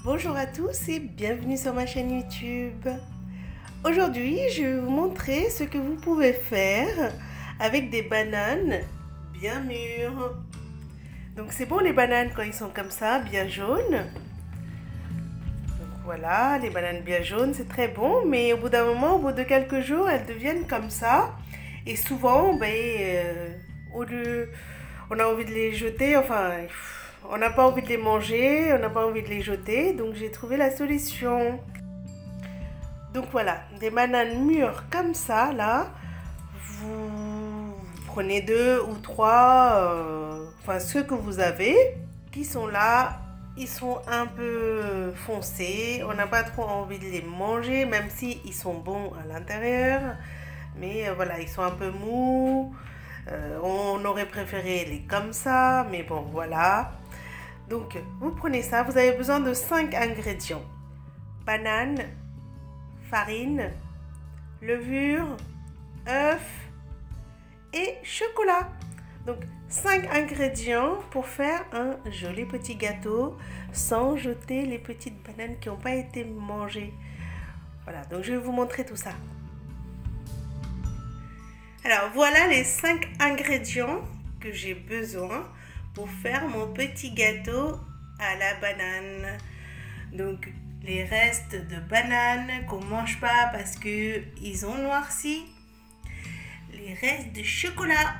Bonjour à tous et bienvenue sur ma chaîne YouTube. Aujourd'hui, je vais vous montrer ce que vous pouvez faire avec des bananes bien mûres. Donc c'est bon les bananes quand ils sont comme ça, bien jaunes. Donc voilà, les bananes bien jaunes, c'est très bon, mais au bout d'un moment, au bout de quelques jours, elles deviennent comme ça. Et souvent, au lieu, on a envie de les jeter, on n'a pas envie de les manger, on n'a pas envie de les jeter, donc j'ai trouvé la solution. Donc voilà, des bananes mûres comme ça, là, vous prenez 2 ou 3, ceux que vous avez, qui sont là, ils sont un peu foncés, on n'a pas trop envie de les manger, même si ils sont bons à l'intérieur, mais voilà, ils sont un peu mous, on aurait préféré les comme ça, mais bon, voilà. Donc, vous prenez ça, vous avez besoin de 5 ingrédients. Banane, farine, levure, œuf et chocolat. Donc, 5 ingrédients pour faire un joli petit gâteau sans jeter les petites bananes qui n'ont pas été mangées. Voilà, donc je vais vous montrer tout ça. Alors, voilà les 5 ingrédients que j'ai besoin pour faire mon petit gâteau à la banane. Donc les restes de bananes qu'on mange pas parce que ils ont noirci, les restes de chocolat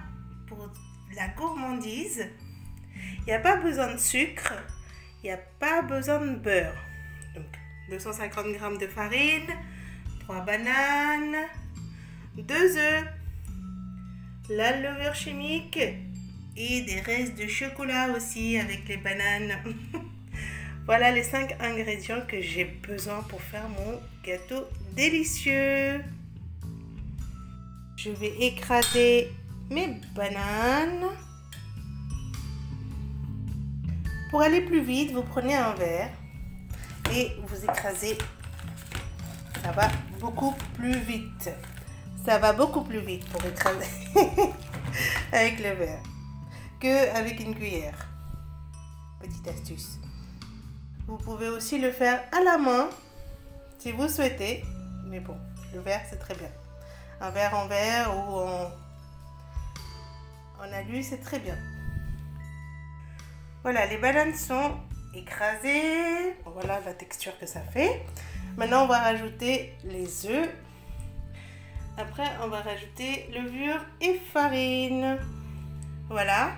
pour la gourmandise. Il n'y a pas besoin de sucre, il n'y a pas besoin de beurre. Donc 250 g de farine, 3 bananes, 2 œufs, la levure chimique et des restes de chocolat aussi avec les bananes. Voilà les 5 ingrédients que j'ai besoin pour faire mon gâteau délicieux. Je vais écraser mes bananes. Pour aller plus vite, vous prenez un verre et vous écrasez. Ça va beaucoup plus vite. Ça va beaucoup plus vite pour écraser avec le verre qu'avec une cuillère. Petite astuce. Vous pouvez aussi le faire à la main si vous souhaitez, mais bon, le verre c'est très bien. Un verre en verre ou en alu, c'est très bien. Voilà, les bananes sont écrasées. Voilà la texture que ça fait. Maintenant, on va rajouter les œufs. Après, on va rajouter levure et farine. Voilà.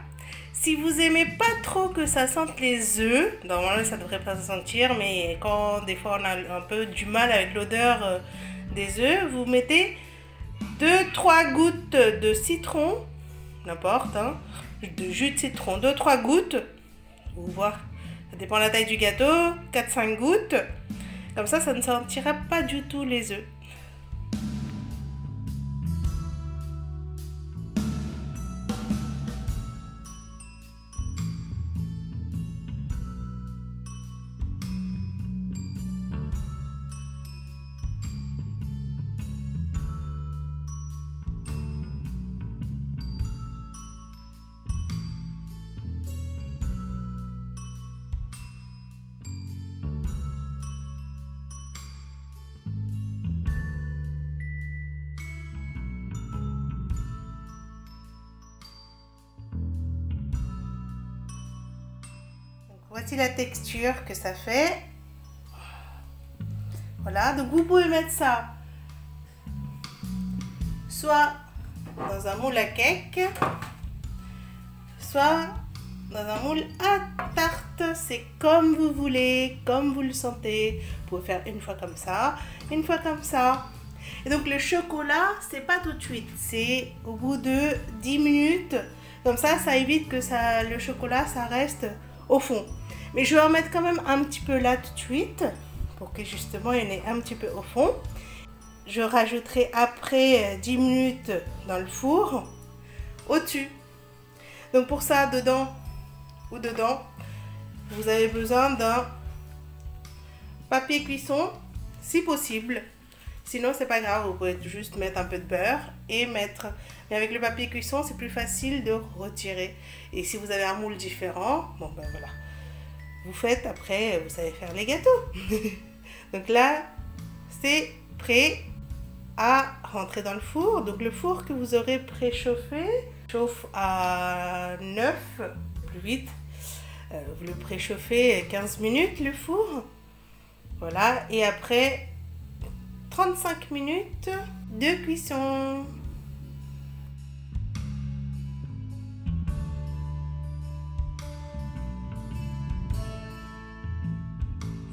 Si vous aimez pas trop que ça sente les œufs, normalement ça devrait pas se sentir, mais quand des fois on a un peu du mal avec l'odeur des œufs, vous mettez 2-3 gouttes de citron, n'importe, hein, de jus de citron, 2-3 gouttes, vous voyez, ça dépend de la taille du gâteau, 4-5 gouttes, comme ça ne sentira pas du tout les œufs. Voici la texture que ça fait. Voilà, donc vous pouvez mettre ça soit dans un moule à cake, soit dans un moule à tarte. C'est comme vous voulez, comme vous le sentez. Vous pouvez faire une fois comme ça, une fois comme ça. Et donc le chocolat, c'est pas tout de suite, c'est au bout de 10 minutes. Comme ça, ça évite que le chocolat, ça reste au fond. Mais je vais en mettre quand même un petit peu là tout de suite, pour que justement il y en ait un petit peu au fond. Je rajouterai après 10 minutes dans le four, au-dessus. Donc pour ça, dedans, vous avez besoin d'un papier cuisson, si possible. Sinon, c'est pas grave, vous pouvez juste mettre un peu de beurre et mettre... Mais avec le papier cuisson, c'est plus facile de retirer. Et si vous avez un moule différent, bon ben voilà. vous faites après, vous savez faire les gâteaux. Donc là, c'est prêt à rentrer dans le four. Donc le four que vous aurez préchauffé, chauffe à 9, plus vite. Vous le préchauffez 15 minutes le four. Voilà, et après 35 minutes de cuisson.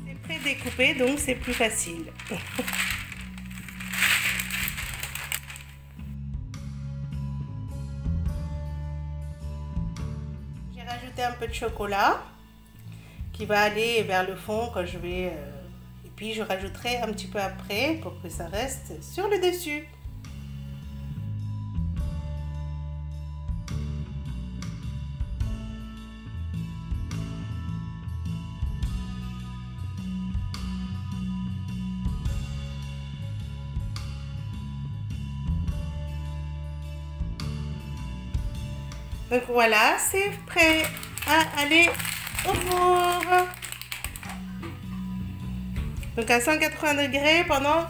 C'est pré-découpé, donc c'est plus facile. J'ai rajouté un peu de chocolat qui va aller vers le fond quand je vais... et puis je rajouterai un petit peu après pour que ça reste sur le dessus. Donc voilà, c'est prêt à aller au four. Donc à 180 degrés pendant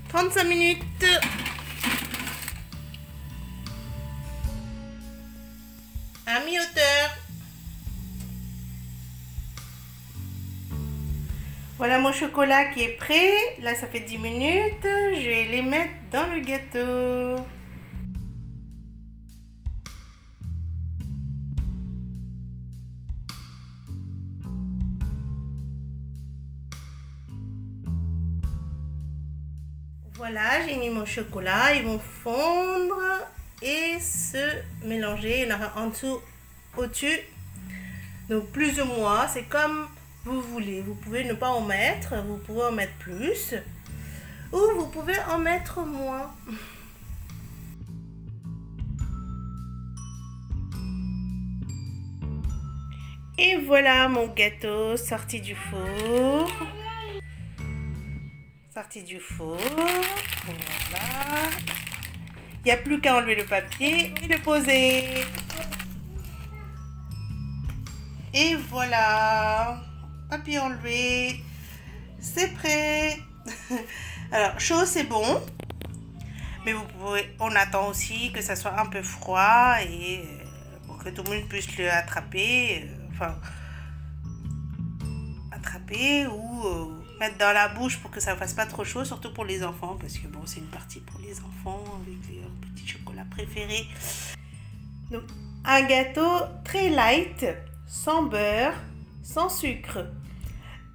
35 minutes. À mi-hauteur. Voilà mon chocolat qui est prêt. Là, ça fait 10 minutes. Je vais les mettre dans le gâteau. Voilà, j'ai mis mon chocolat, ils vont fondre et se mélanger. Il y en aura en dessous, au-dessus. Donc plus ou moins, c'est comme vous voulez. Vous pouvez ne pas en mettre, vous pouvez en mettre plus. Ou vous pouvez en mettre moins. Et voilà mon gâteau sorti du four. Sorti du four. Voilà. Il n'y a plus qu'à enlever le papier et le poser. Et voilà. Papier enlevé. C'est prêt. Alors, chaud, c'est bon. Mais vous pouvez, on attend aussi que ça soit un peu froid et pour que tout le monde puisse le attraper. Enfin, attraper ou mettre dans la bouche pour que ça ne fasse pas trop chaud, surtout pour les enfants, parce que bon, c'est une partie pour les enfants avec leur petit chocolat préféré. Donc, un gâteau très light, sans beurre, sans sucre.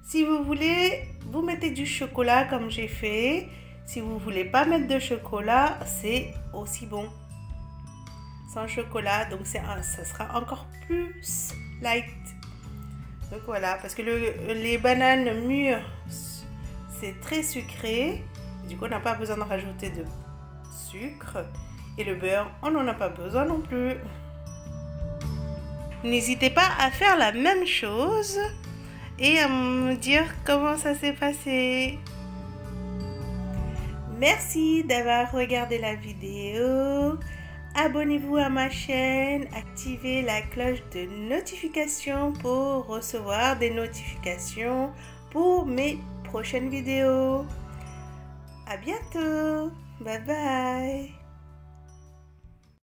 Si vous voulez, vous mettez du chocolat comme j'ai fait. Si vous voulez pas mettre de chocolat, c'est aussi bon. Sans chocolat, donc ça sera encore plus light. Donc voilà, parce que les bananes mûres, c'est très sucré. Du coup, on n'a pas besoin de rajouter de sucre. Et le beurre, on n'en a pas besoin non plus. N'hésitez pas à faire la même chose et à me dire comment ça s'est passé. Merci d'avoir regardé la vidéo. Abonnez-vous à ma chaîne, activez la cloche de notification pour recevoir des notifications pour mes prochaines vidéos. À bientôt. Bye bye.